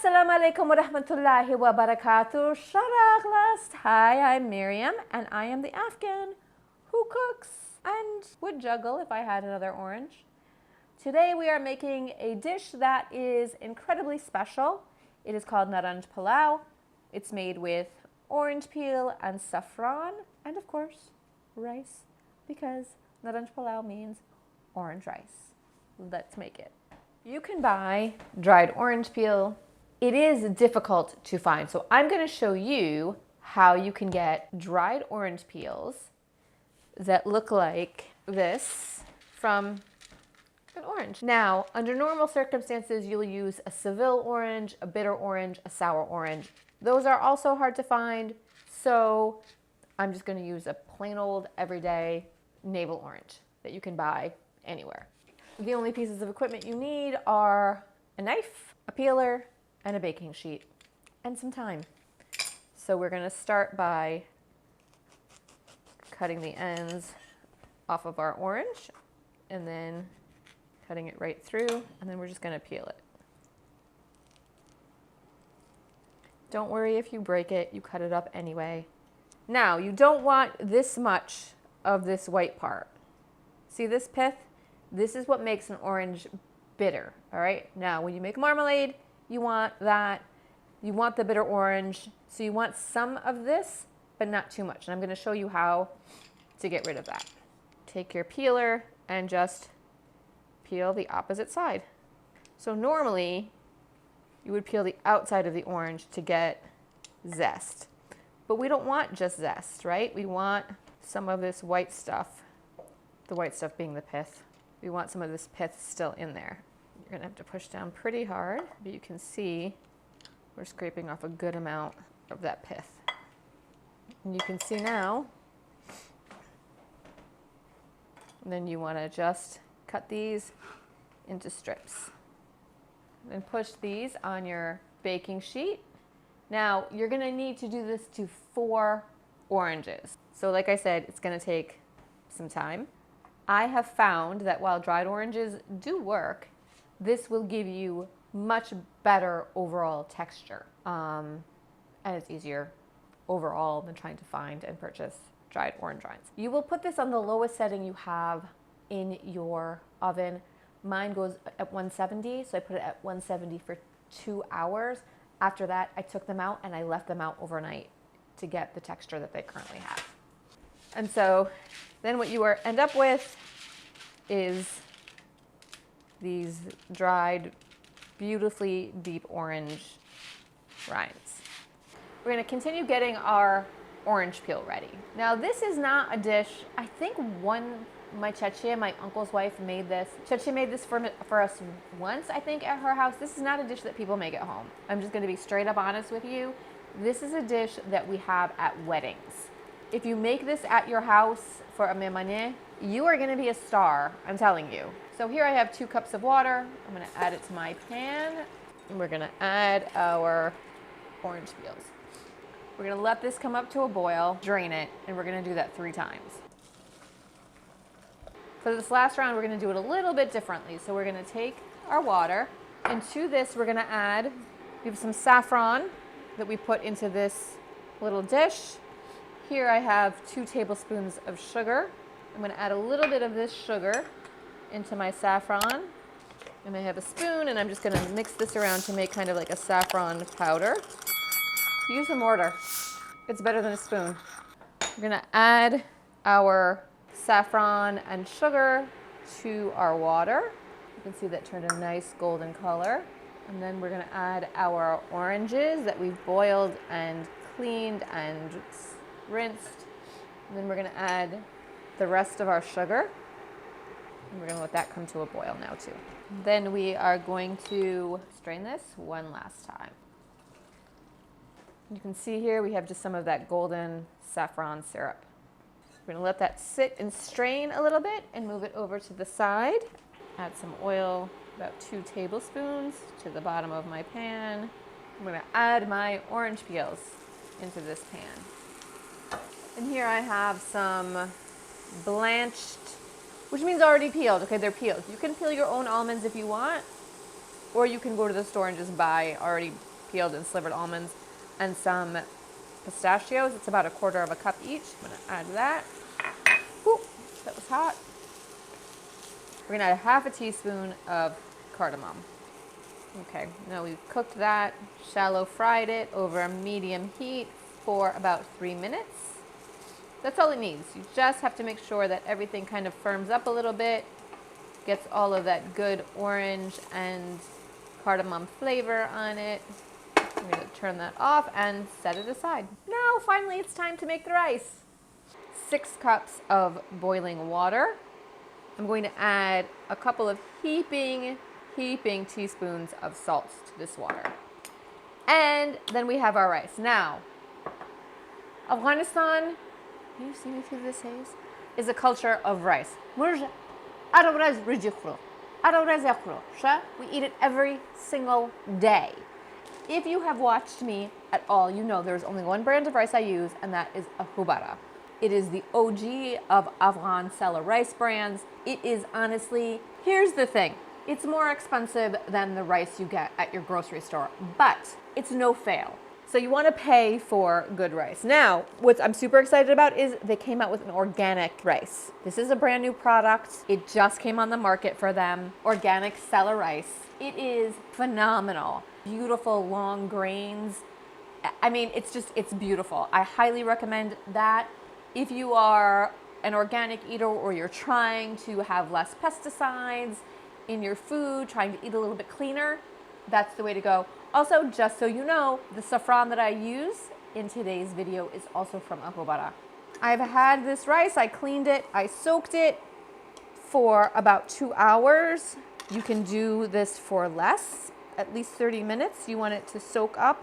Assalamu alaikum wa rahmatullahi wa barakatuh. Sharaghlast. Hi, I'm Miriam, and I am the Afghan who cooks and would juggle if I had another orange. Today we are making a dish that is incredibly special. It is called Naranj Palau. It's made with orange peel and saffron, and of course, rice, because Naranj Palau means orange rice. Let's make it. You can buy dried orange peel. It is difficult to find, so I'm going to show you how you can get dried orange peels that look like this from an orange. Now, under normal circumstances, you'll use a Seville orange, a bitter orange, a sour orange. Those are also hard to find, so I'm just going to use a plain old everyday navel orange that you can buy anywhere. The only pieces of equipment you need are a knife, a peeler, and a baking sheet, and some time. So we're going to start by cutting the ends off of our orange, and then cutting it right through, and then we're just going to peel it. Don't worry if you break it, you cut it up anyway. Now, you don't want this much of this white part. See this pith? This is what makes an orange bitter, all right? Now, when you make marmalade, you want that. You want the bitter orange, so you want some of this, but not too much. And I'm going to show you how to get rid of that. Take your peeler and just peel the opposite side. So normally, you would peel the outside of the orange to get zest. But we don't want just zest, right? We want some of this white stuff, the white stuff being the pith. We want some of this pith still in there. You're gonna have to push down pretty hard, but you can see we're scraping off a good amount of that pith. And you can see now, and then you wanna just cut these into strips. And push these on your baking sheet. Now, you're gonna need to do this to 4 oranges. So like I said, it's gonna take some time. I have found that while dried oranges do work, this will give you much better overall texture. And it's easier overall than trying to find and purchase dried orange rinds. You will put this on the lowest setting you have in your oven. Mine goes at 170, so I put it at 170 for 2 hours. After that, I took them out and I left them out overnight to get the texture that they currently have. And so then what you end up with is these dried, beautifully deep orange rinds. We're going to continue getting our orange peel ready. Now, this is not a dish. I think my chachi, my uncle's wife, made this. Chachi made this for us once, I think, at her house. This is not a dish that people make at home. I'm just going to be straight up honest with you. This is a dish that we have at weddings. If you make this at your house for a mehmaneh, you are going to be a star, I'm telling you. So here I have 2 cups of water. I'm going to add it to my pan, and we're going to add our orange peels. We're going to let this come up to a boil, drain it, and we're going to do that 3 times. For this last round, we're going to do it a little bit differently. So we're going to take our water, and to this we're going to add, we have some saffron that we put into this little dish. Here I have 2 tablespoons of sugar. I'm going to add a little bit of this sugar into my saffron. And I have a spoon, and I'm just going to mix this around to make kind of like a saffron powder. Use a mortar. It's better than a spoon. We're going to add our saffron and sugar to our water. You can see that turned a nice golden color. And then we're going to add our oranges that we've boiled and cleaned and rinsed. And then we're going to add the rest of our sugar. And we're going to let that come to a boil now too. Then we are going to strain this one last time. You can see here we have just some of that golden saffron syrup. We're going to let that sit and strain a little bit and move it over to the side. Add some oil, about 2 tablespoons to the bottom of my pan. I'm going to add my orange peels into this pan. And here I have some blanched, which means already peeled. Okay, they're peeled. You can peel your own almonds if you want, or you can go to the store and just buy already peeled and slivered almonds, and some pistachios. It's about 1/4 cup each. I'm gonna add that. Whoop, that was hot. We're gonna add 1/2 teaspoon of cardamom. Okay, now we've cooked that, shallow fried it over a medium heat for about 3 minutes. That's all it needs. You just have to make sure that everything kind of firms up a little bit, gets all of that good orange and cardamom flavor on it. I'm going to turn that off and set it aside. Now, finally, it's time to make the rice. 6 cups of boiling water. I'm going to add a couple of heaping teaspoons of salt to this water. And then we have our rice. Now, Afghanistan, can you see me through this haze? Is a culture of rice. We eat it every single day. If you have watched me at all, you know there's only one brand of rice I use, and that is Aahu Barah. It is the OG of Afghan seller rice brands. It is honestly, here's the thing. It's more expensive than the rice you get at your grocery store, but it's no fail. So you want to pay for good rice. Now, what I'm super excited about is they came out with an organic rice. This is a brand new product. It just came on the market for them. Organic seller rice. It is phenomenal. Beautiful long grains. I mean, it's beautiful. I highly recommend that. If you are an organic eater or you're trying to have less pesticides in your food, trying to eat a little bit cleaner, that's the way to go. Also, just so you know, the saffron that I use in today's video is also from Aahu Barah. I've had this rice, I cleaned it, I soaked it for about 2 hours. You can do this for less, at least 30 minutes. You want it to soak up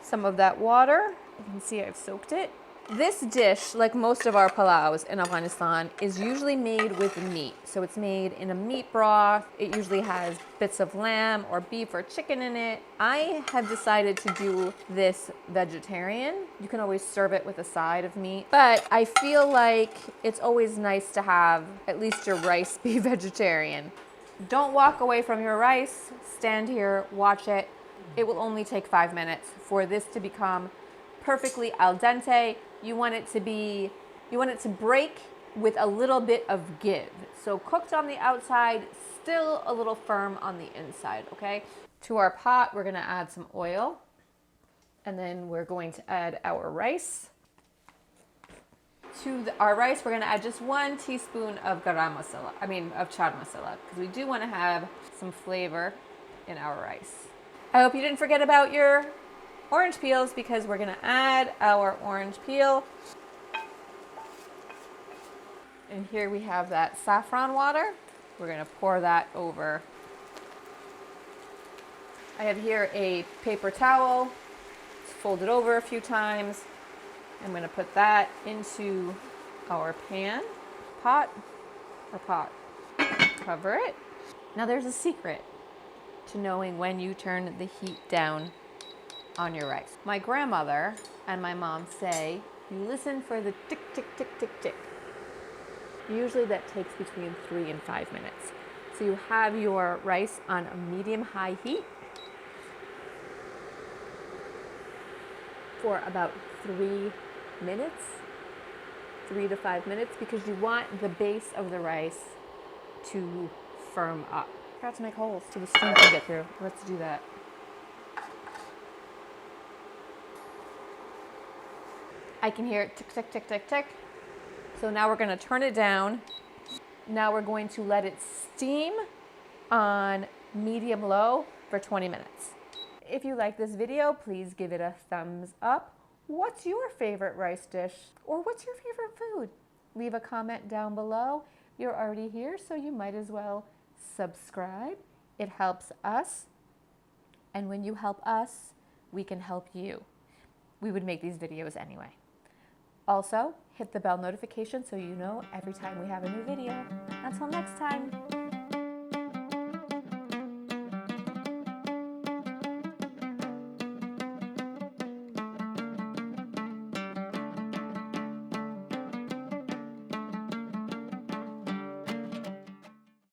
some of that water. You can see I've soaked it. This dish, like most of our palaus in Afghanistan, is usually made with meat. So it's made in a meat broth. It usually has bits of lamb or beef or chicken in it. I have decided to do this vegetarian. You can always serve it with a side of meat, but I feel like it's always nice to have at least your rice be vegetarian. Don't walk away from your rice. Stand here, watch it. It will only take 5 minutes for this to become perfectly al dente. You want it to break with a little bit of give. So cooked on the outside, still a little firm on the inside, okay? To our pot, we're gonna add some oil, and then we're going to add our rice. To our rice, we're gonna add just 1 teaspoon of garam masala, of chaat masala, because we do wanna have some flavor in our rice. I hope you didn't forget about your orange peels, because we're gonna add our orange peel. And here we have that saffron water. We're gonna pour that over. I have here a paper towel. It's folded over a few times. I'm gonna put that into our pot. Cover it. Now there's a secret to knowing when you turn the heat down on your rice. My grandmother and my mom say, you listen for the tick, tick, tick, tick, tick. Usually that takes between 3 and 5 minutes. So you have your rice on a medium-high heat for about 3 minutes, 3 to 5 minutes, because you want the base of the rice to firm up. I forgot to make holes so the steam can get through. Let's do that. I can hear it tick, tick, tick, tick, tick. So now we're gonna turn it down. Now we're going to let it steam on medium-low for 20 minutes. If you like this video, please give it a thumbs up. What's your favorite rice dish? Or what's your favorite food? Leave a comment down below. You're already here, so you might as well subscribe. It helps us. And when you help us, we can help you. We would make these videos anyway. Also, hit the bell notification so you know every time we have a new video. Until next time.